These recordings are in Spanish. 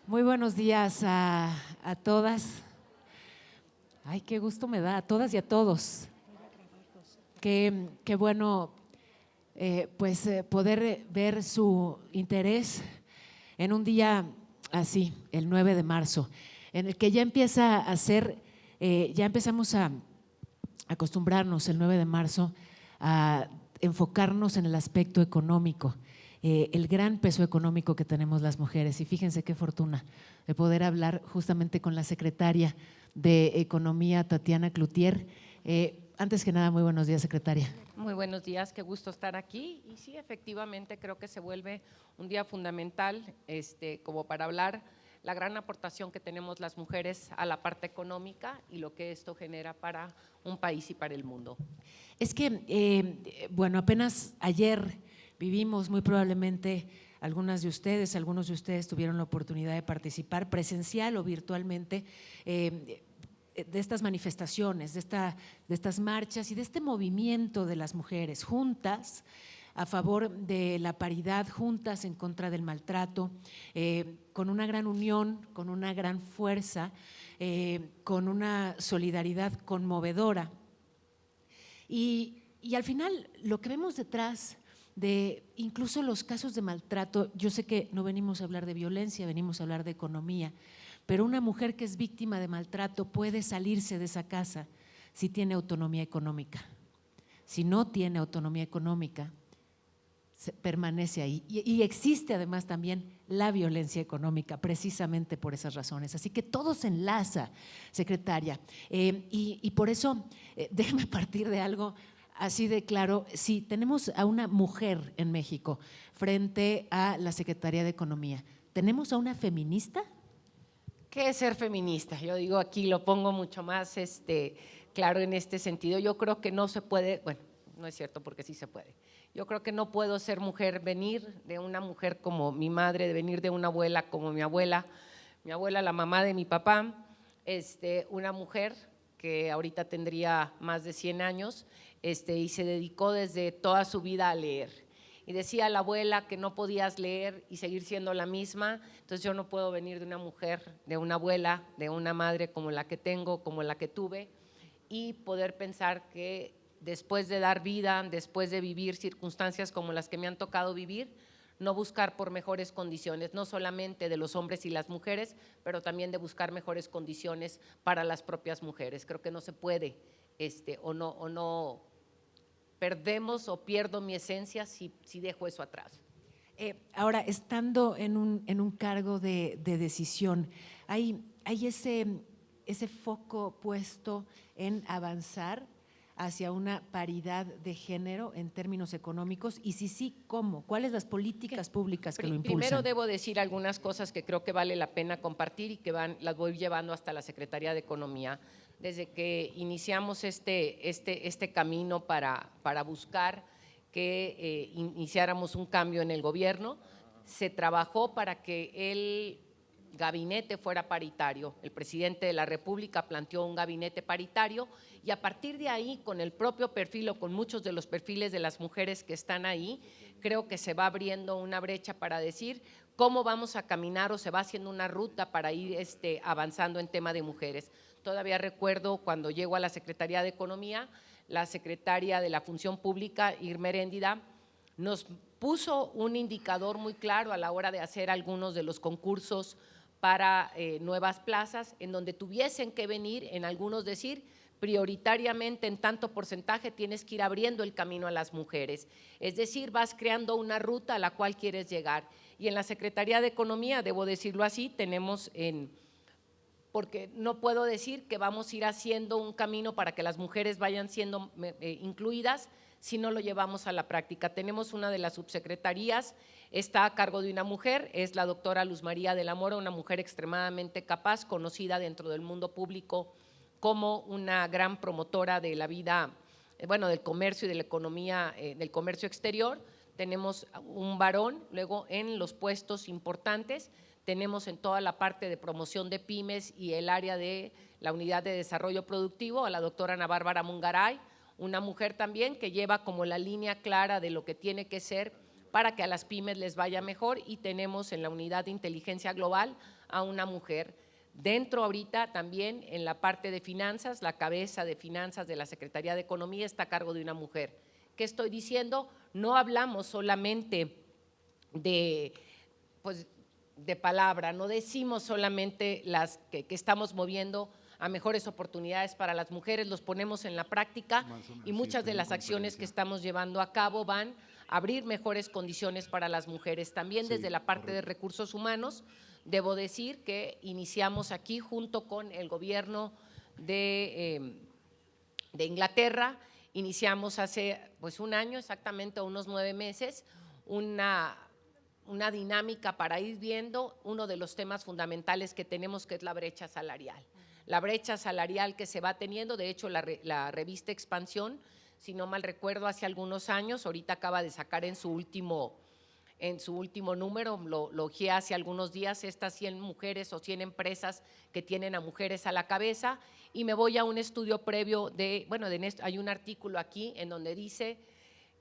Muy buenos días a todas. Ay, qué gusto me da, a todas y a todos. Qué bueno poder ver su interés en un día así, el 9 de marzo, en el que ya empieza a ser, ya empezamos a acostumbrarnos el 9 de marzo a enfocarnos en el aspecto económico, el gran peso económico que tenemos las mujeres. Y fíjense qué fortuna de poder hablar justamente con la secretaria de Economía, Tatiana Cloutier. Antes que nada, muy buenos días, secretaria. Muy buenos días, qué gusto estar aquí. Y sí, efectivamente, creo que se vuelve un día fundamental como para hablar la gran aportación que tenemos las mujeres a la parte económica y lo que esto genera para un país y para el mundo. Es que, bueno, apenas ayer vivimos muy probablemente algunos de ustedes tuvieron la oportunidad de participar presencial o virtualmente de estas manifestaciones, de estas marchas y de este movimiento de las mujeres juntas a favor de la paridad, juntas en contra del maltrato, con una gran unión, con una gran fuerza, con una solidaridad conmovedora. Y al final lo que vemos detrás de incluso los casos de maltrato, yo sé que no venimos a hablar de violencia, venimos a hablar de economía, pero una mujer que es víctima de maltrato puede salirse de esa casa si tiene autonomía económica. Si no tiene autonomía económica, permanece ahí. Y existe además también la violencia económica, precisamente por esas razones. Así que todo se enlaza, secretaria. Y por eso, déjeme partir de algo así de claro. Si tenemos a una mujer en México frente a la Secretaría de Economía, ¿tenemos a una feminista? ¿Qué es ser feminista? Yo digo aquí, lo pongo mucho más claro en este sentido. Yo creo que no se puede, bueno, no es cierto porque sí se puede. Yo creo que no puedo ser mujer, venir de una mujer como mi madre, de venir de una abuela como mi abuela, la mamá de mi papá, una mujer que ahorita tendría más de 100 años y se dedicó desde toda su vida a leer. Y decía la abuela que no podías leer y seguir siendo la misma, entonces yo no puedo venir de una mujer, de una abuela, de una madre como la que tengo, como la que tuve, y poder pensar que después de dar vida, después de vivir circunstancias como las que me han tocado vivir, no buscar por mejores condiciones, no solamente de los hombres y las mujeres, pero también de buscar mejores condiciones para las propias mujeres. Creo que no se puede o no perdemos o pierdo mi esencia si dejo eso atrás. Ahora, estando en un cargo de decisión, hay ese foco puesto en avanzar hacia una paridad de género en términos económicos, y si sí, ¿cómo? ¿Cuáles las políticas públicas que lo impulsan? Primero debo decir algunas cosas que creo que vale la pena compartir y que las voy llevando hasta la Secretaría de Economía. Desde que iniciamos este camino para buscar que iniciáramos un cambio en el gobierno, se trabajó para que el gabinete fuera paritario. El presidente de la República planteó un gabinete paritario y a partir de ahí, con el propio perfil o con muchos de los perfiles de las mujeres que están ahí, creo que se va abriendo una brecha para decir cómo vamos a caminar o se va haciendo una ruta para ir avanzando en tema de mujeres. Todavía recuerdo cuando llego a la Secretaría de Economía, la secretaria de la Función Pública, Irma Heréndida, nos puso un indicador muy claro a la hora de hacer algunos de los concursos para nuevas plazas, en donde tuviesen que venir, en algunos decir, prioritariamente en tanto porcentaje tienes que ir abriendo el camino a las mujeres. Es decir, vas creando una ruta a la cual quieres llegar. Y en la Secretaría de Economía, debo decirlo así, tenemos porque no puedo decir que vamos a ir haciendo un camino para que las mujeres vayan siendo incluidas si no lo llevamos a la práctica. Tenemos una de las subsecretarías, está a cargo de una mujer, es la doctora Luz María de la Mora, una mujer extremadamente capaz, conocida dentro del mundo público como una gran promotora de la vida, del comercio y de la economía, del comercio exterior. Tenemos un varón, luego en los puestos importantes, tenemos en toda la parte de promoción de pymes y el área de la unidad de desarrollo productivo a la doctora Ana Bárbara Mungaray, una mujer también que lleva como la línea clara de lo que tiene que ser para que a las pymes les vaya mejor, y tenemos en la unidad de inteligencia global a una mujer. Dentro ahorita también en la parte de finanzas, la cabeza de finanzas de la Secretaría de Economía está a cargo de una mujer. ¿Qué estoy diciendo? No hablamos solamente pues, de palabra, no decimos solamente las que estamos moviendo a mejores oportunidades para las mujeres, los ponemos en la práctica, y muchas de las acciones que estamos llevando a cabo van a abrir mejores condiciones para las mujeres. También desde la parte de recursos humanos, debo decir que iniciamos aquí junto con el gobierno de Inglaterra, iniciamos hace pues un año exactamente, unos 9 meses, una dinámica para ir viendo uno de los temas fundamentales que tenemos, que es la brecha salarial. La brecha salarial que se va teniendo, de hecho la revista Expansión, si no mal recuerdo, hace algunos años, ahorita acaba de sacar en su último número, lo ojeé hace algunos días, estas 100 mujeres o 100 empresas que tienen a mujeres a la cabeza, y me voy a un estudio previo hay un artículo aquí en donde dice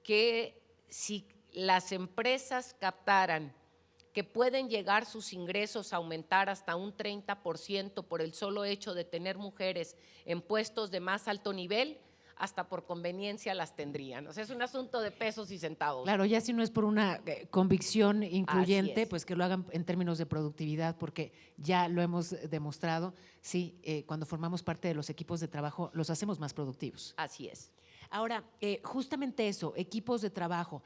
que si las empresas captaran que pueden llegar sus ingresos a aumentar hasta un 30% por el solo hecho de tener mujeres en puestos de más alto nivel, hasta por conveniencia las tendrían. O sea, es un asunto de pesos y centavos. Claro, ya si no es por una convicción incluyente, es. pues que lo hagan en términos de productividad, porque ya lo hemos demostrado, sí, cuando formamos parte de los equipos de trabajo, los hacemos más productivos. Así es. Ahora, justamente eso, equipos de trabajo,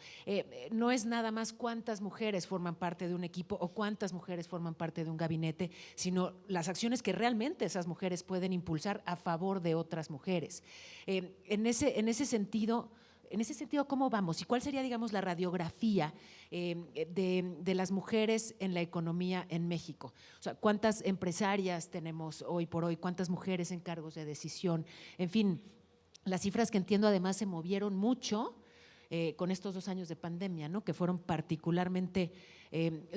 no es nada más cuántas mujeres forman parte de un equipo o cuántas mujeres forman parte de un gabinete, sino las acciones que realmente esas mujeres pueden impulsar a favor de otras mujeres. En ese sentido, ¿cómo vamos? ¿Y cuál sería, digamos, la radiografía de las mujeres en la economía en México? O sea, ¿cuántas empresarias tenemos hoy por hoy? ¿Cuántas mujeres en cargos de decisión? En fin, las cifras que entiendo además se movieron mucho con estos 2 años de pandemia, ¿no? Que fueron particularmente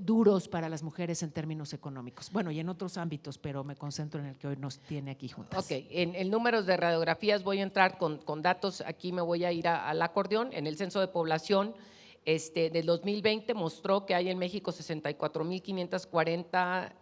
duros para las mujeres en términos económicos. Bueno, y en otros ámbitos, pero me concentro en el que hoy nos tiene aquí juntas. Ok, en el número de radiografías voy a entrar con datos, aquí me voy a ir al acordeón. En el censo de población del 2020 mostró que hay en México 64,540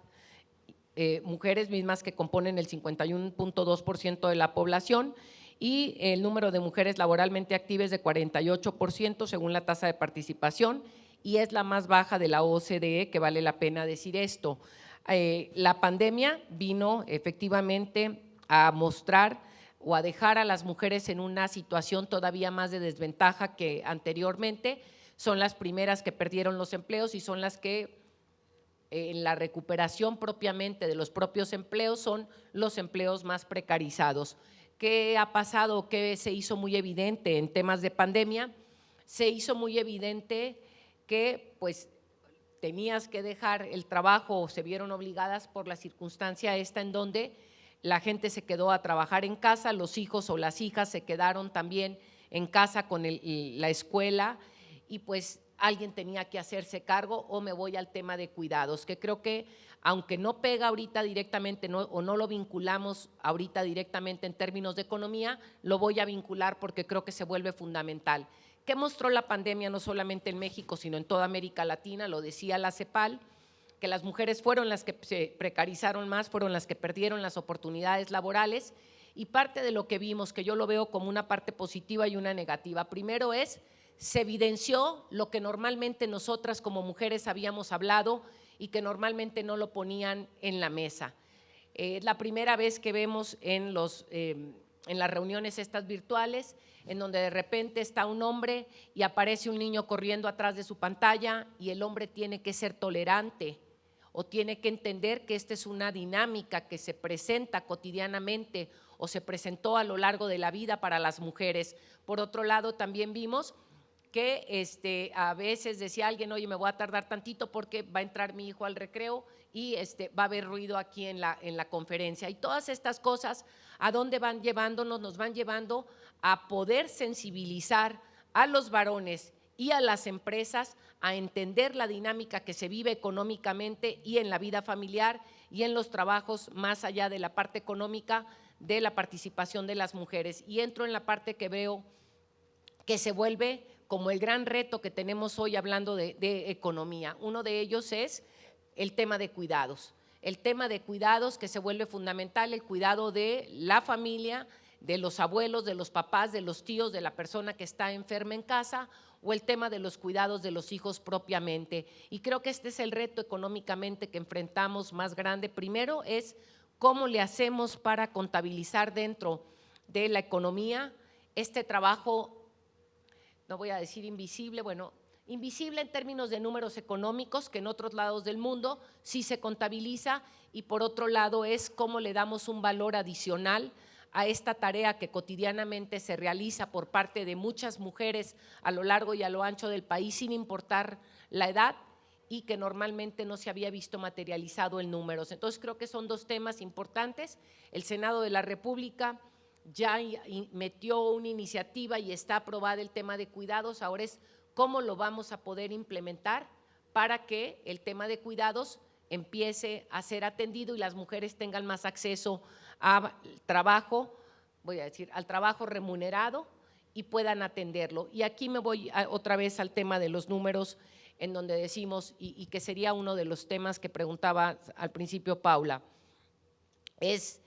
mujeres, mismas que componen el 51,2% de la población, y el número de mujeres laboralmente activas de 48% según la tasa de participación, y es la más baja de la OCDE, que vale la pena decir esto. La pandemia vino efectivamente a mostrar o a dejar a las mujeres en una situación todavía más de desventaja que anteriormente. Son las primeras que perdieron los empleos y son las que en la recuperación propiamente de los propios empleos son los empleos más precarizados. ¿Qué ha pasado? ¿Qué se hizo muy evidente en temas de pandemia? Se hizo muy evidente que pues tenías que dejar el trabajo, o se vieron obligadas por la circunstancia esta en donde la gente se quedó a trabajar en casa, los hijos o las hijas se quedaron también en casa con la escuela, y pues alguien tenía que hacerse cargo. O me voy al tema de cuidados, que creo que aunque no pega ahorita directamente o no lo vinculamos ahorita directamente en términos de economía, lo voy a vincular porque creo que se vuelve fundamental. ¿Qué mostró la pandemia no solamente en México, sino en toda América Latina? Lo decía la CEPAL, que las mujeres fueron las que se precarizaron más, fueron las que perdieron las oportunidades laborales, y parte de lo que vimos, que yo lo veo como una parte positiva y una negativa. Primero se evidenció lo que normalmente nosotras como mujeres habíamos hablado y que normalmente no lo ponían en la mesa. Es la primera vez que vemos en las reuniones estas virtuales, en donde de repente está un hombre y aparece un niño corriendo atrás de su pantalla, y el hombre tiene que ser tolerante o tiene que entender que esta es una dinámica que se presenta cotidianamente o se presentó a lo largo de la vida para las mujeres. Por otro lado, también vimos que a veces decía alguien, oye, me voy a tardar tantito porque va a entrar mi hijo al recreo y va a haber ruido aquí en la conferencia. Y todas estas cosas, ¿a dónde van llevándonos? Nos van llevando a poder sensibilizar a los varones y a las empresas a entender la dinámica que se vive económicamente y en la vida familiar y en los trabajos, más allá de la parte económica, de la participación de las mujeres. Y entro en la parte que veo que se vuelve como el gran reto que tenemos hoy hablando de economía. Uno de ellos es el tema de cuidados. El tema de cuidados que se vuelve fundamental, el cuidado de la familia, de los abuelos, de los papás, de los tíos, de la persona que está enferma en casa, o el tema de los cuidados de los hijos propiamente. Y creo que este es el reto económicamente que enfrentamos más grande. Primero es cómo le hacemos para contabilizar dentro de la economía este trabajo, no voy a decir invisible, bueno, invisible en términos de números económicos, que en otros lados del mundo sí se contabiliza, y por otro lado es cómo le damos un valor adicional a esta tarea que cotidianamente se realiza por parte de muchas mujeres a lo largo y a lo ancho del país, sin importar la edad, y que normalmente no se había visto materializado en números. Entonces creo que son dos temas importantes. El Senado de la República ya metió una iniciativa y está aprobada el tema de cuidados, ahora es cómo lo vamos a poder implementar para que el tema de cuidados empiece a ser atendido y las mujeres tengan más acceso al trabajo, voy a decir, al trabajo remunerado y puedan atenderlo. Y aquí me voy otra vez al tema de los números, en donde decimos, y que sería uno de los temas que preguntaba al principio Paula, es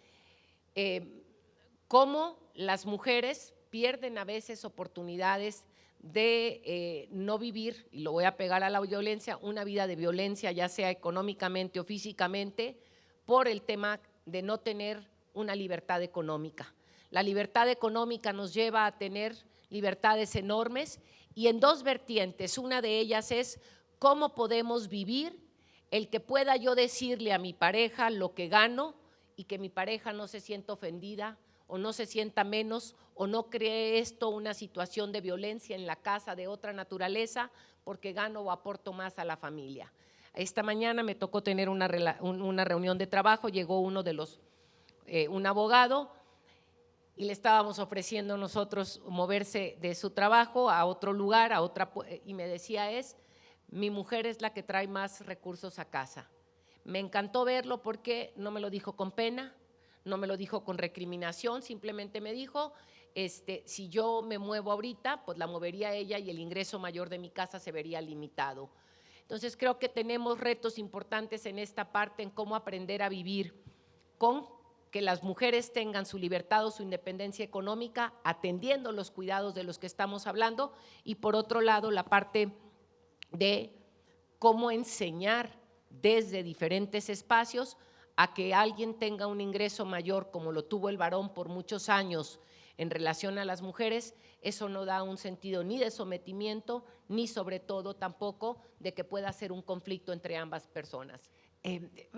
cómo las mujeres pierden a veces oportunidades de no vivir, y lo voy a pegar a la violencia, una vida de violencia, ya sea económicamente o físicamente, por el tema de no tener una libertad económica. La libertad económica nos lleva a tener libertades enormes y en dos vertientes. Una de ellas es cómo podemos vivir el que pueda yo decirle a mi pareja lo que gano y que mi pareja no se sienta ofendida o no se sienta menos o no cree esto una situación de violencia en la casa de otra naturaleza porque gano o aporto más a la familia. Esta mañana me tocó tener una reunión de trabajo, llegó uno de los, un abogado, y le estábamos ofreciendo nosotros moverse de su trabajo a otro lugar, a otra, y me decía mi mujer es la que trae más recursos a casa. Me encantó verlo porque no me lo dijo con pena, no me lo dijo con recriminación, simplemente me dijo, si yo me muevo ahorita, pues la movería ella y el ingreso mayor de mi casa se vería limitado. Entonces creo que tenemos retos importantes en esta parte, en cómo aprender a vivir con que las mujeres tengan su libertad o su independencia económica, atendiendo los cuidados de los que estamos hablando, y por otro lado la parte de cómo enseñar desde diferentes espacios a que alguien tenga un ingreso mayor como lo tuvo el varón por muchos años en relación a las mujeres. Eso no da un sentido ni de sometimiento, ni sobre todo tampoco de que pueda ser un conflicto entre ambas personas.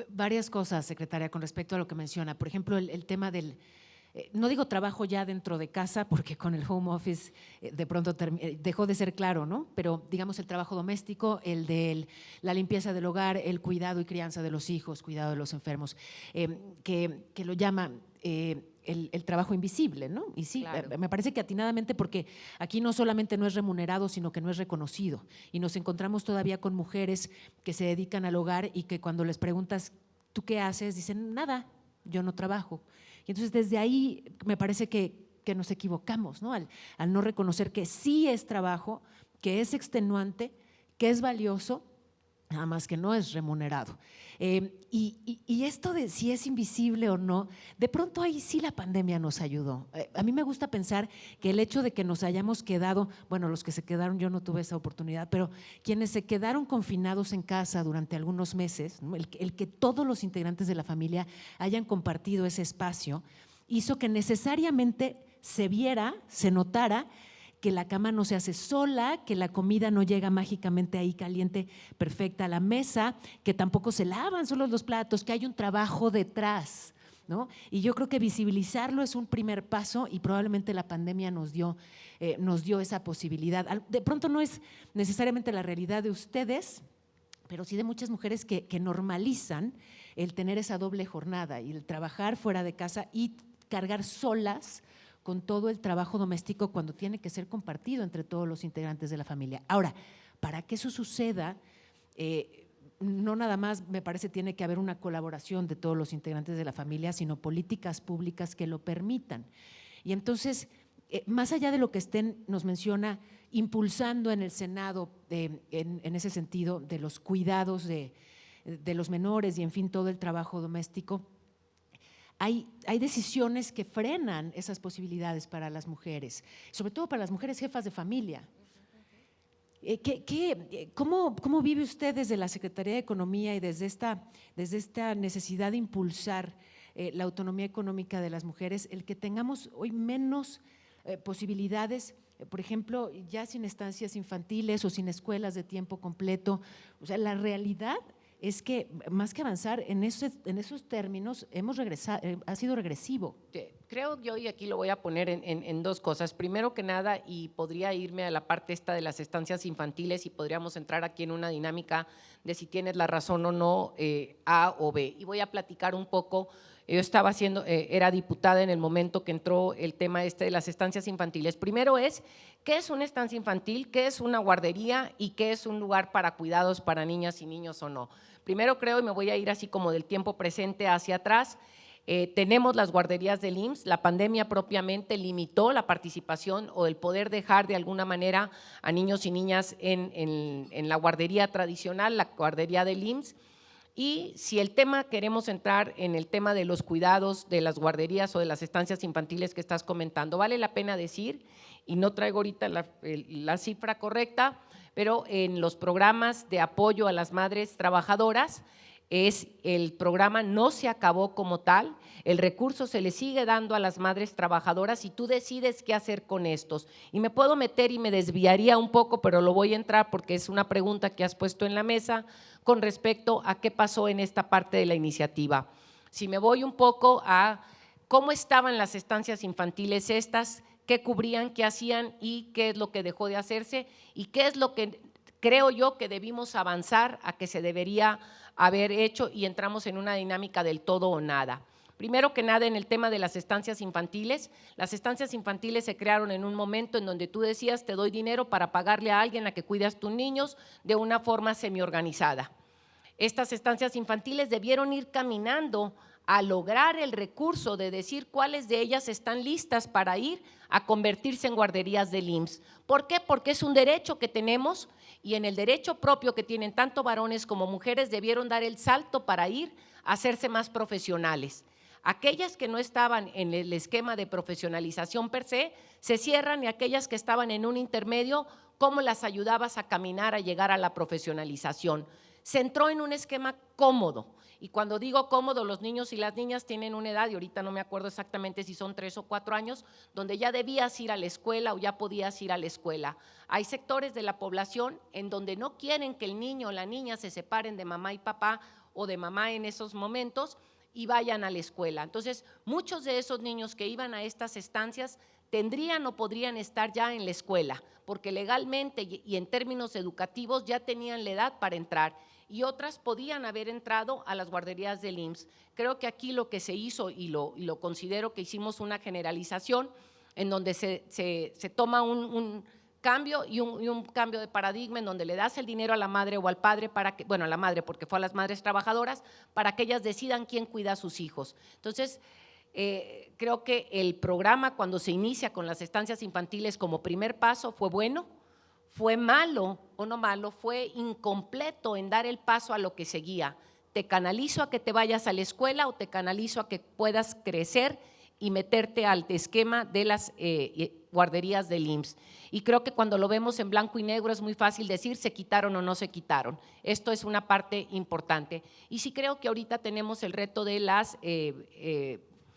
Varias cosas, secretaria, con respecto a lo que menciona. Por ejemplo, el tema del, no digo trabajo ya dentro de casa, porque con el home office de pronto dejó de ser claro, ¿no? Pero digamos el trabajo doméstico, el de la limpieza del hogar, el cuidado y crianza de los hijos, cuidado de los enfermos, que lo llama el trabajo invisible, ¿no? Y sí, claro, me parece que atinadamente, porque aquí no solamente no es remunerado, sino que no es reconocido. Y nos encontramos todavía con mujeres que se dedican al hogar y que cuando les preguntas, ¿tú qué haces? Dicen, nada, yo no trabajo. Y entonces desde ahí me parece que nos equivocamos, ¿no? Al no reconocer que sí es trabajo, que es extenuante, que es valioso, nada más que no es remunerado. Y esto de si es invisible o no, de pronto ahí sí la pandemia nos ayudó. A mí me gusta pensar que el hecho de que nos hayamos quedado, bueno, los que se quedaron, yo no tuve esa oportunidad, pero quienes se quedaron confinados en casa durante algunos meses, ¿no? el que todos los integrantes de la familia hayan compartido ese espacio, hizo que necesariamente se viera, se notara que la cama no se hace sola, que la comida no llega mágicamente ahí caliente, perfecta a la mesa, que tampoco se lavan solo los platos, que hay un trabajo detrás, ¿no? Y yo creo que visibilizarlo es un primer paso y probablemente la pandemia nos dio esa posibilidad. De pronto no es necesariamente la realidad de ustedes, pero sí de muchas mujeres que normalizan el tener esa doble jornada y el trabajar fuera de casa y cargar solas con todo el trabajo doméstico cuando tiene que ser compartido entre todos los integrantes de la familia. Ahora, para que eso suceda, no nada más me parece tiene que haber una colaboración de todos los integrantes de la familia, sino políticas públicas que lo permitan. Y entonces, más allá de lo que estén, nos menciona, impulsando en el Senado, en ese sentido, de los cuidados de los menores y en fin todo el trabajo doméstico, hay decisiones que frenan esas posibilidades para las mujeres, sobre todo para las mujeres jefas de familia. ¿Cómo vive usted desde la Secretaría de Economía y desde esta necesidad de impulsar la autonomía económica de las mujeres, el que tengamos hoy menos posibilidades, por ejemplo, ya sin estancias infantiles o sin escuelas de tiempo completo? O sea, la realidad es que más que avanzar en esos términos, hemos regresado, ha sido regresivo. Creo yo, y aquí lo voy a poner en dos cosas. Primero que nada, y podría irme a la parte esta de las estancias infantiles y podríamos entrar aquí en una dinámica de si tienes la razón o no, A o B. Y voy a platicar un poco. Yo estaba era diputada en el momento que entró el tema este de las estancias infantiles. Primero es, ¿qué es una estancia infantil? ¿Qué es una guardería? ¿Y qué es un lugar para cuidados para niñas y niños o no? Primero creo, y me voy a ir así como del tiempo presente hacia atrás, tenemos las guarderías del IMSS. La pandemia propiamente limitó la participación o el poder dejar de alguna manera a niños y niñas en la guardería tradicional, la guardería del IMSS. Y si el tema, queremos entrar en el tema de los cuidados de las guarderías o de las estancias infantiles que estás comentando, vale la pena decir, y no traigo ahorita la cifra correcta, pero en los programas de apoyo a las madres trabajadoras, el programa no se acabó como tal, el recurso se le sigue dando a las madres trabajadoras y tú decides qué hacer con estos. Y me puedo meter y me desviaría un poco, pero lo voy a entrar porque es una pregunta que has puesto en la mesa con respecto a qué pasó en esta parte de la iniciativa. Si me voy un poco a cómo estaban las estancias infantiles estas, qué cubrían, qué hacían y qué es lo que dejó de hacerse y qué es lo que creo yo que debimos avanzar a que se debería haber hecho, y entramos en una dinámica del todo o nada. Primero que nada, en el tema de las estancias infantiles se crearon en un momento en donde tú decías, te doy dinero para pagarle a alguien a que cuide a tus niños de una forma semiorganizada. Estas estancias infantiles debieron ir caminando a lograr el recurso de decir cuáles de ellas están listas para ir a convertirse en guarderías del IMSS. ¿Por qué? Porque es un derecho que tenemos, y en el derecho propio que tienen tanto varones como mujeres debieron dar el salto para ir a hacerse más profesionales. Aquellas que no estaban en el esquema de profesionalización per se cierran, y aquellas que estaban en un intermedio, ¿cómo las ayudabas a caminar a llegar a la profesionalización? Se entró en un esquema cómodo. Y cuando digo cómodo, los niños y las niñas tienen una edad, y ahorita no me acuerdo exactamente si son 3 o 4 años, donde ya debías ir a la escuela o ya podías ir a la escuela. Hay sectores de la población en donde no quieren que el niño o la niña se separen de mamá y papá o de mamá en esos momentos y vayan a la escuela. Entonces, muchos de esos niños que iban a estas estancias tendrían o podrían estar ya en la escuela, porque legalmente y en términos educativos ya tenían la edad para entrar, y otras podían haber entrado a las guarderías del IMSS. Creo que aquí lo que se hizo, y lo considero que hicimos una generalización, en donde se toma un cambio y un cambio de paradigma, en donde le das el dinero a la madre o al padre para que, bueno, a la madre porque fue a las madres trabajadoras, para que ellas decidan quién cuida a sus hijos. Entonces, creo que el programa, cuando se inicia con las estancias infantiles como primer paso, fue bueno. Fue malo o no malo, fue incompleto en dar el paso a lo que seguía. Te canalizo a que te vayas a la escuela o te canalizo a que puedas crecer y meterte al esquema de las guarderías del IMSS. Y creo que cuando lo vemos en blanco y negro es muy fácil decir se quitaron o no se quitaron. Esto es una parte importante. Y sí creo que ahorita tenemos el reto de las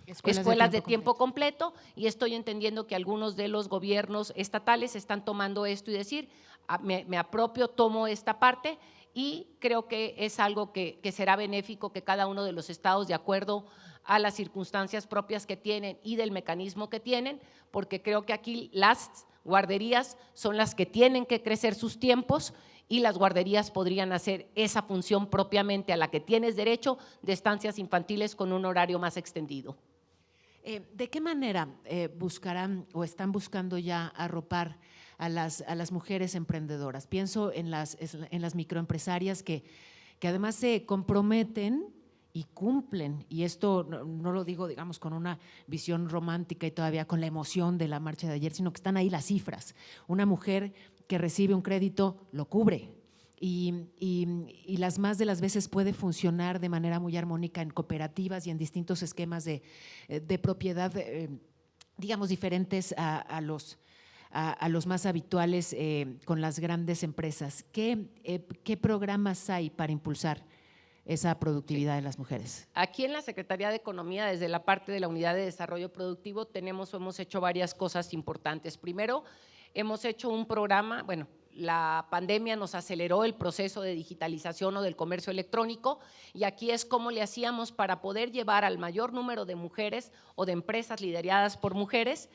escuelas de tiempo completo, y estoy entendiendo que algunos de los gobiernos estatales están tomando esto y decir, me apropio, tomo esta parte, y creo que es algo que será benéfico que cada uno de los estados, de acuerdo a las circunstancias propias que tienen y del mecanismo que tienen, porque creo que aquí las guarderías son las que tienen que crecer sus tiempos, y las guarderías podrían hacer esa función propiamente a la que tienes derecho de estancias infantiles con un horario más extendido. ¿De qué manera buscarán o están buscando ya arropar a las mujeres emprendedoras? Pienso en las microempresarias que además se comprometen y cumplen, y esto no lo digo, digamos, con una visión romántica y todavía con la emoción de la marcha de ayer, sino que están ahí las cifras. Una mujer que recibe un crédito lo cubre y las más de las veces puede funcionar de manera muy armónica en cooperativas y en distintos esquemas de propiedad, digamos, diferentes a los más habituales con las grandes empresas. ¿Qué programas hay para impulsar esa productividad de las mujeres? Aquí en la Secretaría de Economía, desde la parte de la Unidad de Desarrollo Productivo, hemos hecho varias cosas importantes. Primero, hemos hecho un programa, bueno, la pandemia nos aceleró el proceso de digitalización o del comercio electrónico y aquí es cómo le hacíamos para poder llevar al mayor número de mujeres o de empresas lideradas por mujeres,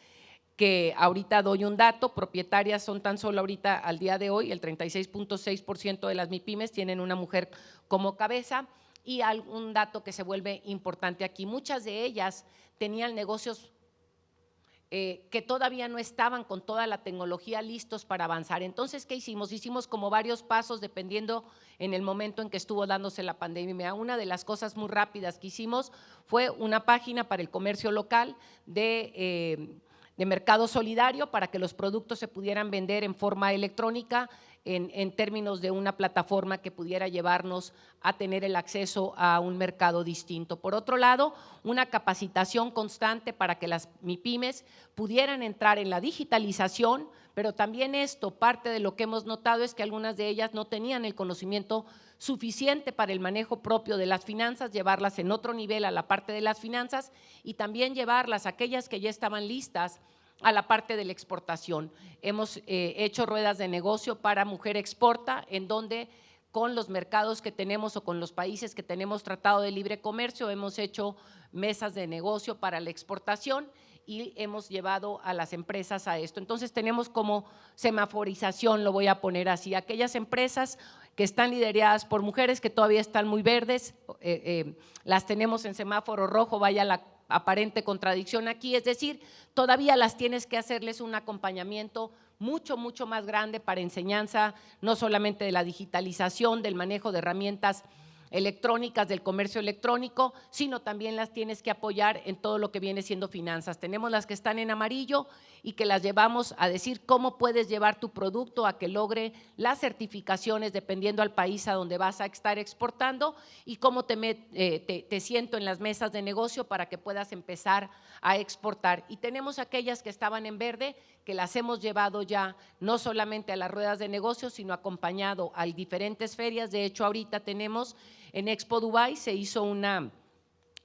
que ahorita doy un dato, propietarias son tan solo ahorita al día de hoy, el 36.6% de las MIPYMES tienen una mujer como cabeza, y un dato que se vuelve importante aquí, muchas de ellas tenían negocios que todavía no estaban con toda la tecnología listos para avanzar. Entonces, ¿qué hicimos? Hicimos como varios pasos dependiendo en el momento en que estuvo dándose la pandemia. Una de las cosas muy rápidas que hicimos fue una página para el comercio local de mercado solidario para que los productos se pudieran vender en forma electrónica en términos de una plataforma que pudiera llevarnos a tener el acceso a un mercado distinto. Por otro lado, una capacitación constante para que las MIPYMES pudieran entrar en la digitalización, pero también parte de lo que hemos notado es que algunas de ellas no tenían el conocimiento suficiente para el manejo propio de las finanzas, llevarlas en otro nivel a la parte de las finanzas y también llevarlas, aquellas que ya estaban listas, a la parte de la exportación. Hemos hecho ruedas de negocio para Mujer Exporta, en donde con los mercados que tenemos o con los países que tenemos tratado de libre comercio, hemos hecho mesas de negocio para la exportación y hemos llevado a las empresas a esto. Entonces tenemos como semaforización, lo voy a poner así, aquellas empresas que están lideradas por mujeres que todavía están muy verdes, las tenemos en semáforo rojo, vaya la aparente contradicción aquí, es decir, todavía las tienes que hacerles un acompañamiento mucho más grande para enseñanza, no solamente de la digitalización, del manejo de herramientas electrónicas, del comercio electrónico, sino también las tienes que apoyar en todo lo que viene siendo finanzas. Tenemos las que están en amarillo y que las llevamos a decir cómo puedes llevar tu producto a que logre las certificaciones dependiendo al país a donde vas a estar exportando y cómo te siento en las mesas de negocio para que puedas empezar a exportar. Y tenemos aquellas que estaban en verde que las hemos llevado ya no solamente a las ruedas de negocio, sino acompañado a diferentes ferias. De hecho, ahorita tenemos en Expo Dubai, se hizo una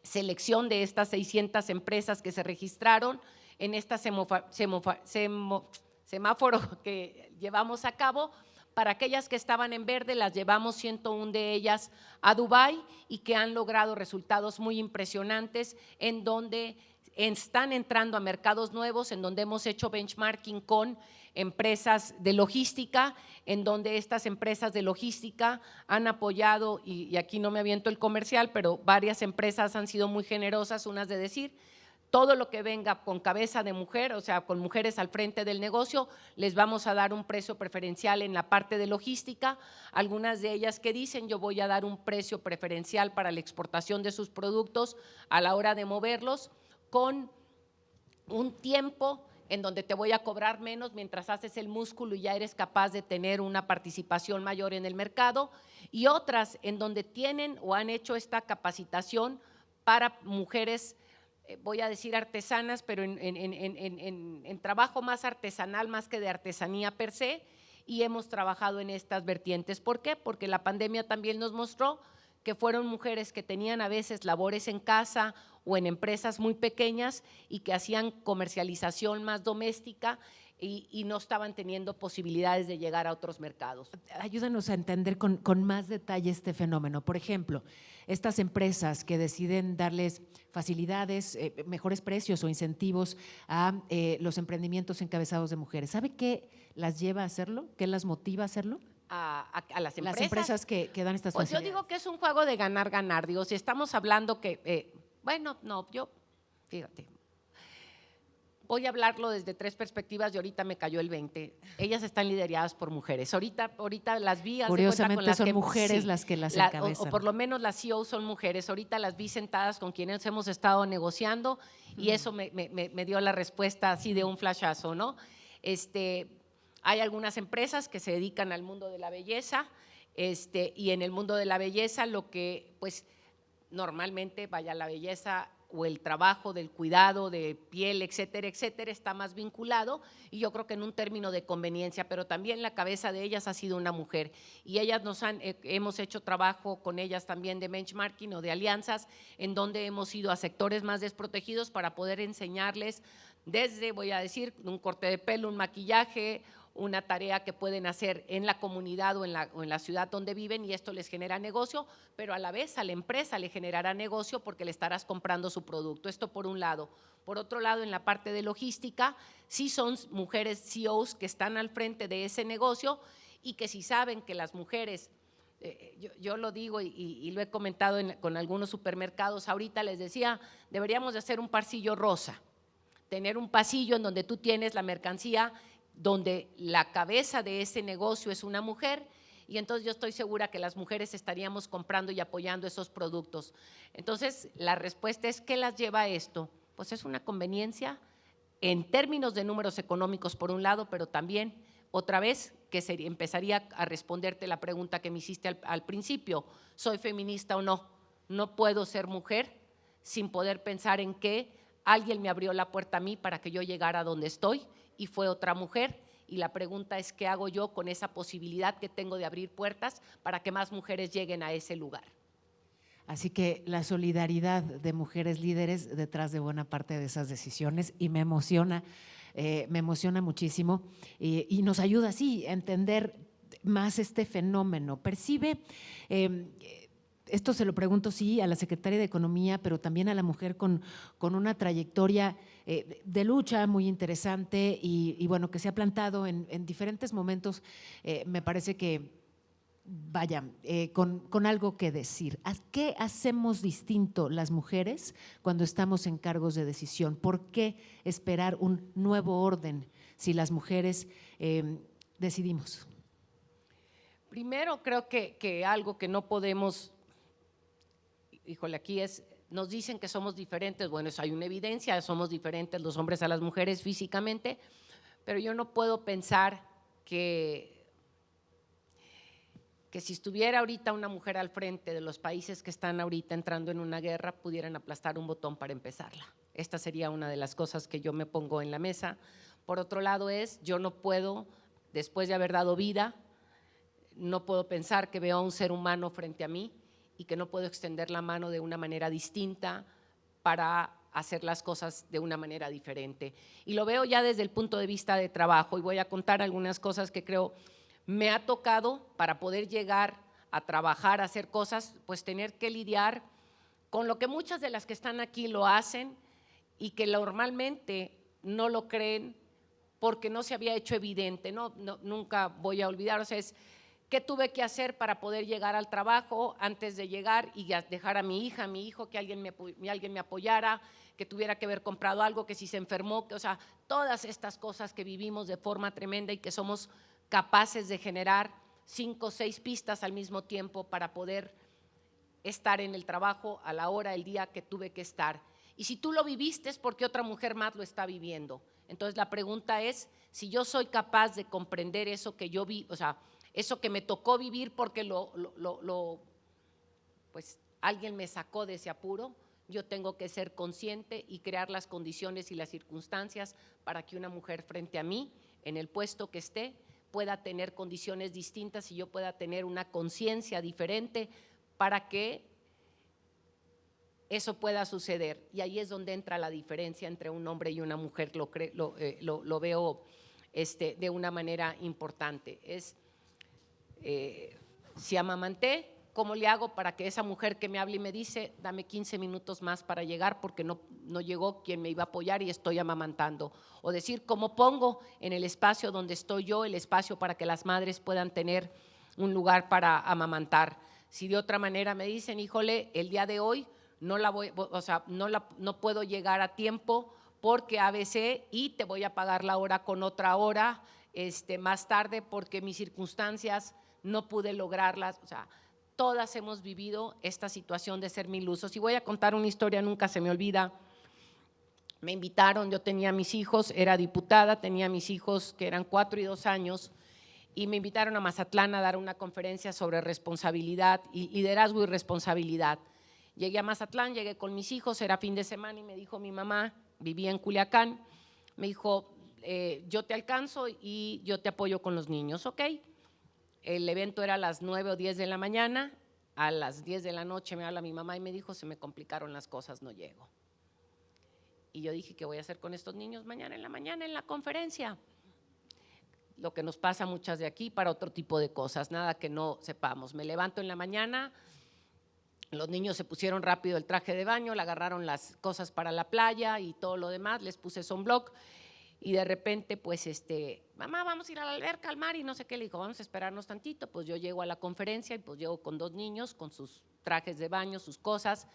selección de estas 600 empresas que se registraron en esta semáforo que llevamos a cabo. Para aquellas que estaban en verde, las llevamos 101 de ellas a Dubái y que han logrado resultados muy impresionantes en donde están entrando a mercados nuevos, en donde hemos hecho benchmarking con empresas de logística, en donde estas empresas de logística han apoyado, y aquí no me aviento el comercial, pero varias empresas han sido muy generosas, unas de decir, todo lo que venga con cabeza de mujer, o sea, con mujeres al frente del negocio, les vamos a dar un precio preferencial en la parte de logística. Algunas de ellas que dicen, yo voy a dar un precio preferencial para la exportación de sus productos a la hora de moverlos, con un tiempo en donde te voy a cobrar menos mientras haces el músculo y ya eres capaz de tener una participación mayor en el mercado, y otras en donde tienen o han hecho esta capacitación para mujeres, voy a decir artesanas, pero en trabajo más artesanal, más que de artesanía per se, y hemos trabajado en estas vertientes. ¿Por qué? Porque la pandemia también nos mostró que fueron mujeres que tenían a veces labores en casa o en empresas muy pequeñas y que hacían comercialización más doméstica y no estaban teniendo posibilidades de llegar a otros mercados. Ayúdanos a entender con más detalle este fenómeno. Por ejemplo, estas empresas que deciden darles facilidades, mejores precios o incentivos a los emprendimientos encabezados de mujeres, ¿sabe qué las lleva a hacerlo? ¿Qué las motiva a hacerlo? A las empresas. Las empresas que dan estas pues facilidades. Yo digo que es un juego de ganar. Digo, si estamos hablando que, fíjate, voy a hablarlo desde 3 perspectivas y ahorita me cayó el 20. Ellas están lideradas por mujeres. Ahorita las vi, haz de cuenta, con Curiosamente las son que, mujeres sí, las que las o encabezan. por lo menos las CEOs son mujeres. Ahorita las vi sentadas con quienes hemos estado negociando y eso me dio la respuesta así de un flashazo, ¿no? Hay algunas empresas que se dedican al mundo de la belleza y en el mundo de la belleza lo que pues normalmente vaya la belleza o el trabajo del cuidado de piel, etcétera, etcétera, está más vinculado y yo creo que en un término de conveniencia, pero también la cabeza de ellas ha sido una mujer y ellas hemos hecho trabajo con ellas también de benchmarking o de alianzas en donde hemos ido a sectores más desprotegidos para poder enseñarles desde, voy a decir, un corte de pelo, un maquillaje, una tarea que pueden hacer en la comunidad o en la ciudad donde viven y esto les genera negocio, pero a la vez a la empresa le generará negocio porque le estarás comprando su producto. Esto por un lado. Por otro lado, en la parte de logística, sí son mujeres CEOs que están al frente de ese negocio y que si saben que las mujeres, yo lo digo y lo he comentado con algunos supermercados, ahorita les decía, deberíamos de hacer un pasillo rosa, tener un pasillo en donde tú tienes la mercancía donde la cabeza de ese negocio es una mujer y entonces yo estoy segura que las mujeres estaríamos comprando y apoyando esos productos. Entonces, la respuesta es, ¿qué las lleva a esto? Pues es una conveniencia en términos de números económicos por un lado, pero también, otra vez, que empezaría a responderte la pregunta que me hiciste al principio, ¿soy feminista o no? No puedo ser mujer sin poder pensar en que alguien me abrió la puerta a mí para que yo llegara a donde estoy y fue otra mujer y la pregunta es ¿qué hago yo con esa posibilidad que tengo de abrir puertas para que más mujeres lleguen a ese lugar? Así que la solidaridad de mujeres líderes detrás de buena parte de esas decisiones y me emociona muchísimo y nos ayuda así a entender más este fenómeno. Percibe, esto se lo pregunto sí a la secretaria de Economía, pero también a la mujer con una trayectoria de lucha muy interesante y bueno, que se ha plantado en diferentes momentos, me parece que vaya, con algo que decir. ¿Qué hacemos distinto las mujeres cuando estamos en cargos de decisión? ¿Por qué esperar un nuevo orden si las mujeres decidimos? Primero creo que algo que no podemos, híjole, aquí es, nos dicen que somos diferentes, bueno, eso hay una evidencia, somos diferentes los hombres a las mujeres físicamente, pero yo no puedo pensar que si estuviera ahorita una mujer al frente de los países que están ahorita entrando en una guerra, pudieran aplastar un botón para empezarla. Esta sería una de las cosas que yo me pongo en la mesa. Por otro lado yo no puedo, después de haber dado vida, no puedo pensar que veo a un ser humano frente a mí y que no puedo extender la mano de una manera distinta para hacer las cosas de una manera diferente. Y lo veo ya desde el punto de vista de trabajo y voy a contar algunas cosas que creo me ha tocado para poder llegar a trabajar, a hacer cosas, pues tener que lidiar con lo que muchas de las que están aquí lo hacen y que normalmente no lo creen porque no se había hecho evidente, nunca voy a olvidar, o sea, es qué tuve que hacer para poder llegar al trabajo antes de llegar y dejar a mi hija, a mi hijo, que alguien me apoyara, que tuviera que haber comprado algo, que si se enfermó, o sea, todas estas cosas que vivimos de forma tremenda y que somos capaces de generar 5 o 6 pistas al mismo tiempo para poder estar en el trabajo a la hora, el día que tuve que estar. Y si tú lo viviste es porque otra mujer más lo está viviendo. Entonces la pregunta es, si yo soy capaz de comprender eso que yo vi, o sea, eso que me tocó vivir porque pues alguien me sacó de ese apuro, yo tengo que ser consciente y crear las condiciones y las circunstancias para que una mujer frente a mí, en el puesto que esté, pueda tener condiciones distintas y yo pueda tener una conciencia diferente para que eso pueda suceder. Y ahí es donde entra la diferencia entre un hombre y una mujer, lo veo de una manera importante. Si amamanté, ¿cómo le hago para que esa mujer que me hable y me dice, dame 15 minutos más para llegar porque no llegó quien me iba a apoyar y estoy amamantando? O decir, ¿cómo pongo en el espacio donde estoy yo el espacio para que las madres puedan tener un lugar para amamantar? Si de otra manera me dicen, híjole, el día de hoy no puedo llegar a tiempo porque ABC y te voy a pagar la hora con otra hora más tarde porque mis circunstancias no pude lograrlas. O sea, todas hemos vivido esta situación de ser mil usos. Y voy a contar una historia, nunca se me olvida. Me invitaron, yo tenía mis hijos, era diputada, tenía mis hijos que eran 4 y 2 años, y me invitaron a Mazatlán a dar una conferencia sobre responsabilidad, y liderazgo y responsabilidad. Llegué a Mazatlán, llegué con mis hijos, era fin de semana y me dijo mi mamá, vivía en Culiacán, me dijo, yo te alcanzo y yo te apoyo con los niños, ¿ok? El evento era a las 9 o 10 de la mañana, a las 10 de la noche me habla mi mamá y me dijo, se me complicaron las cosas, no llego. Y yo dije, ¿qué voy a hacer con estos niños mañana en la conferencia? Lo que nos pasa muchas de aquí para otro tipo de cosas, nada que no sepamos. Me levanto en la mañana, los niños se pusieron rápido el traje de baño, le agarraron las cosas para la playa y todo lo demás, les puse sunblock y de repente pues mamá, vamos a ir a la alberca, al mar y no sé qué, le dijo, vamos a esperarnos tantito. Pues yo llego a la conferencia y pues llego con 2 niños, con sus trajes de baño, sus cosas.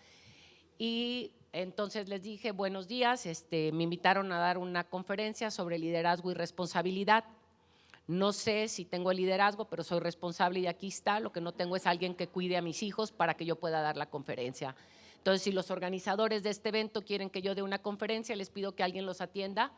Y entonces les dije, buenos días, me invitaron a dar una conferencia sobre liderazgo y responsabilidad. No sé si tengo el liderazgo, pero soy responsable y aquí está. Lo que no tengo es alguien que cuide a mis hijos para que yo pueda dar la conferencia. Entonces, si los organizadores de este evento quieren que yo dé una conferencia, les pido que alguien los atienda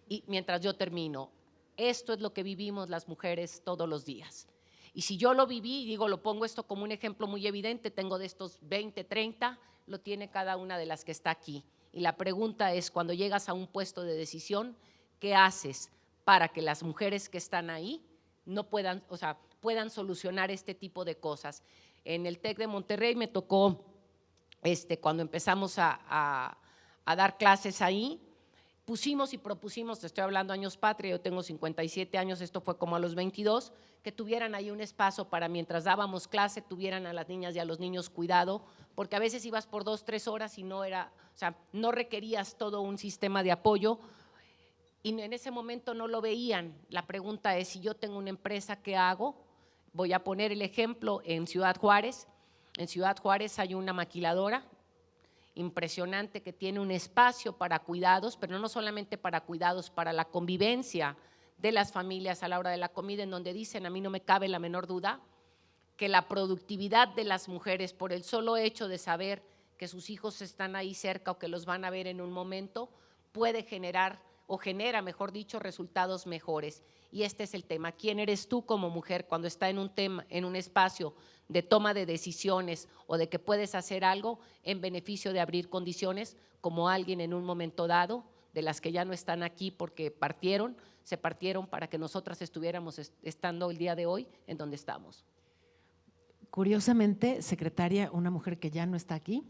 y mientras yo termino. Esto es lo que vivimos las mujeres todos los días. Y si yo lo viví, digo, lo pongo esto como un ejemplo muy evidente, tengo de estos 20, 30, lo tiene cada una de las que está aquí. Y la pregunta es, cuando llegas a un puesto de decisión, ¿qué haces para que las mujeres que están ahí no puedan, o sea, puedan solucionar este tipo de cosas? En el TEC de Monterrey me tocó, cuando empezamos a dar clases ahí, pusimos y propusimos, te estoy hablando años patria, yo tengo 57 años, esto fue como a los 22, que tuvieran ahí un espacio para mientras dábamos clase, tuvieran a las niñas y a los niños cuidado, porque a veces ibas por 2, 3 horas y no era, o sea, no requerías todo un sistema de apoyo y en ese momento no lo veían. La pregunta es, si yo tengo una empresa, ¿qué hago? Voy a poner el ejemplo en Ciudad Juárez. En Ciudad Juárez hay una maquiladora impresionante que tiene un espacio para cuidados, pero no solamente para cuidados, para la convivencia de las familias a la hora de la comida, en donde dicen, a mí no me cabe la menor duda, que la productividad de las mujeres por el solo hecho de saber que sus hijos están ahí cerca o que los van a ver en un momento, puede generar o genera, mejor dicho, resultados mejores. Y este es el tema, ¿quién eres tú como mujer cuando está en un tema, en un espacio de toma de decisiones o de que puedes hacer algo en beneficio de abrir condiciones, como alguien en un momento dado, de las que ya no están aquí porque partieron, se partieron para que nosotras estuviéramos estando el día de hoy en donde estamos? Curiosamente, secretaria, una mujer que ya no está aquí,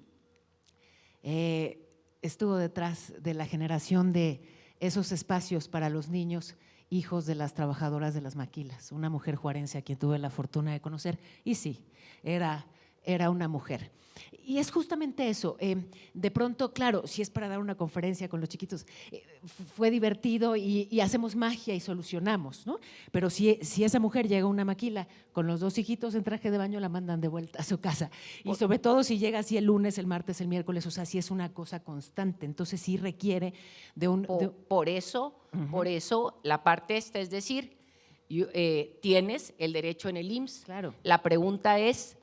estuvo detrás de la generación de esos espacios para los niños, hijos de las trabajadoras de las maquilas, una mujer juarense a quien tuve la fortuna de conocer, y sí, era una mujer. Y es justamente eso, de pronto, claro, si es para dar una conferencia con los chiquitos, fue divertido y hacemos magia y solucionamos, ¿no? Pero si esa mujer llega a una maquila con los 2 hijitos en traje de baño, la mandan de vuelta a su casa. Y sobre todo si llega así el lunes, el martes, el miércoles, o sea, si es una cosa constante, entonces sí requiere de un… Por eso la parte esta, es decir, tienes el derecho en el IMSS. Claro. La pregunta es,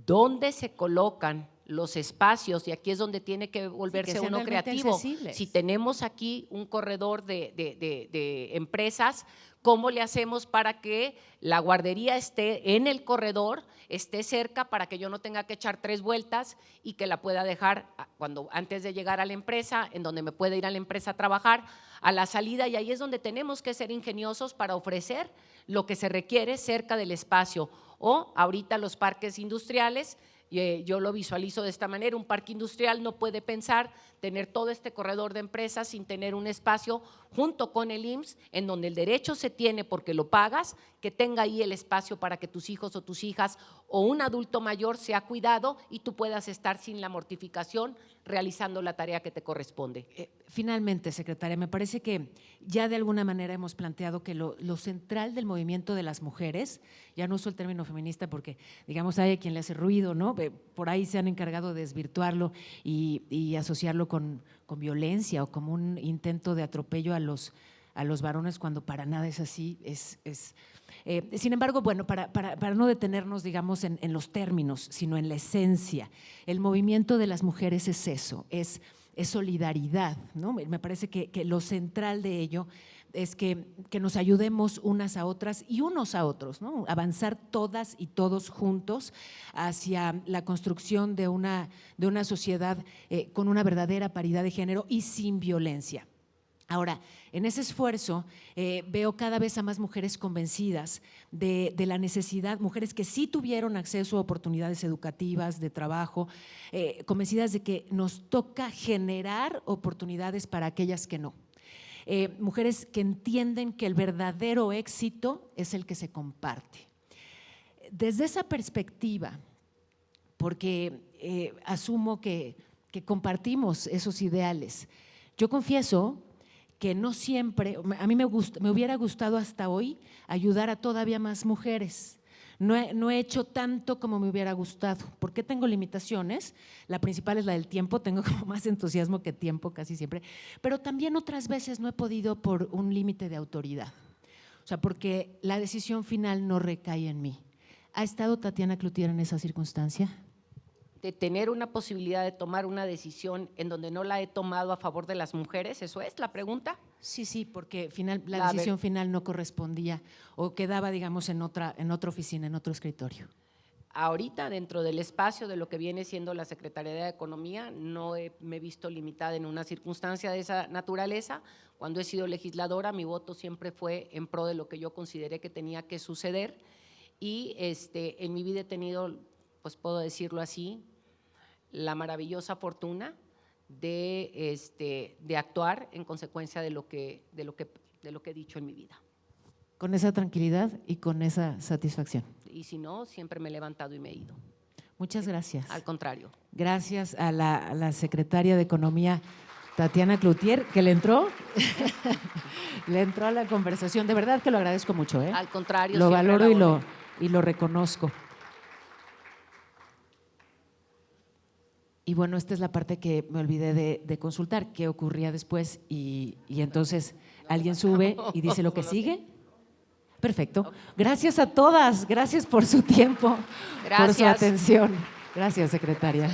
¿dónde se colocan los espacios? Y aquí es donde tiene que volverse uno creativo. Accesibles. Si tenemos aquí un corredor de empresas, ¿cómo le hacemos para que la guardería esté en el corredor, esté cerca, para que yo no tenga que echar 3 vueltas y que la pueda dejar antes de llegar a la empresa, en donde me pueda ir a la empresa a trabajar, a la salida? Y ahí es donde tenemos que ser ingeniosos para ofrecer lo que se requiere cerca del espacio. O ahorita los parques industriales, yo lo visualizo de esta manera, un parque industrial no puede pensar tener todo este corredor de empresas sin tener un espacio junto con el IMSS, en donde el derecho se tiene porque lo pagas, que tenga ahí el espacio para que tus hijos o tus hijas o un adulto mayor sea cuidado y tú puedas estar sin la mortificación realizando la tarea que te corresponde. Finalmente, secretaria, me parece que ya de alguna manera hemos planteado que lo central del movimiento de las mujeres, ya no uso el término feminista porque, digamos, hay a quien le hace ruido, ¿no? Por ahí se han encargado de desvirtuarlo y asociarlo con violencia o como un intento de atropello a los varones cuando para nada es así. Sin embargo, bueno, para no detenernos, digamos, en los términos, sino en la esencia, el movimiento de las mujeres es eso, es solidaridad, ¿no? Me parece que lo central de ello es que nos ayudemos unas a otras y unos a otros, ¿no? Avanzar todas y todos juntos hacia la construcción de una sociedad con una verdadera paridad de género y sin violencia. Ahora, en ese esfuerzo veo cada vez a más mujeres convencidas de la necesidad, mujeres que sí tuvieron acceso a oportunidades educativas, de trabajo, convencidas de que nos toca generar oportunidades para aquellas que no. Mujeres que entienden que el verdadero éxito es el que se comparte. Desde esa perspectiva, porque asumo que compartimos esos ideales, yo confieso que no siempre, a mí me hubiera gustado hasta hoy ayudar a todavía más mujeres. No he hecho tanto como me hubiera gustado. ¿Por qué tengo limitaciones? La principal es la del tiempo, tengo como más entusiasmo que tiempo casi siempre, pero también otras veces no he podido por un límite de autoridad. O sea, porque la decisión final no recae en mí. ¿Ha estado Tatiana Cloutier en esa circunstancia? De tener una posibilidad de tomar una decisión en donde no la he tomado a favor de las mujeres, ¿eso es la pregunta? Sí, porque la decisión final no correspondía o quedaba, digamos, en otra oficina, en otro escritorio. Ahorita, dentro del espacio de lo que viene siendo la Secretaría de Economía, no me he visto limitada en una circunstancia de esa naturaleza. Cuando he sido legisladora, mi voto siempre fue en pro de lo que yo consideré que tenía que suceder y en mi vida he tenido, pues puedo decirlo así, la maravillosa fortuna de actuar en consecuencia de lo que he dicho en mi vida. Con esa tranquilidad y con esa satisfacción. Y si no, siempre me he levantado y me he ido. Muchas gracias. Al contrario. Gracias a la secretaria de Economía, Tatiana Cloutier, que le entró a la conversación. De verdad que lo agradezco mucho. Al contrario. Lo valoro y lo reconozco. Y bueno, esta es la parte que me olvidé de consultar, qué ocurría después y entonces alguien sube y dice lo que sigue. Perfecto. Gracias a todas, gracias por su tiempo, por su atención. Gracias, secretaria.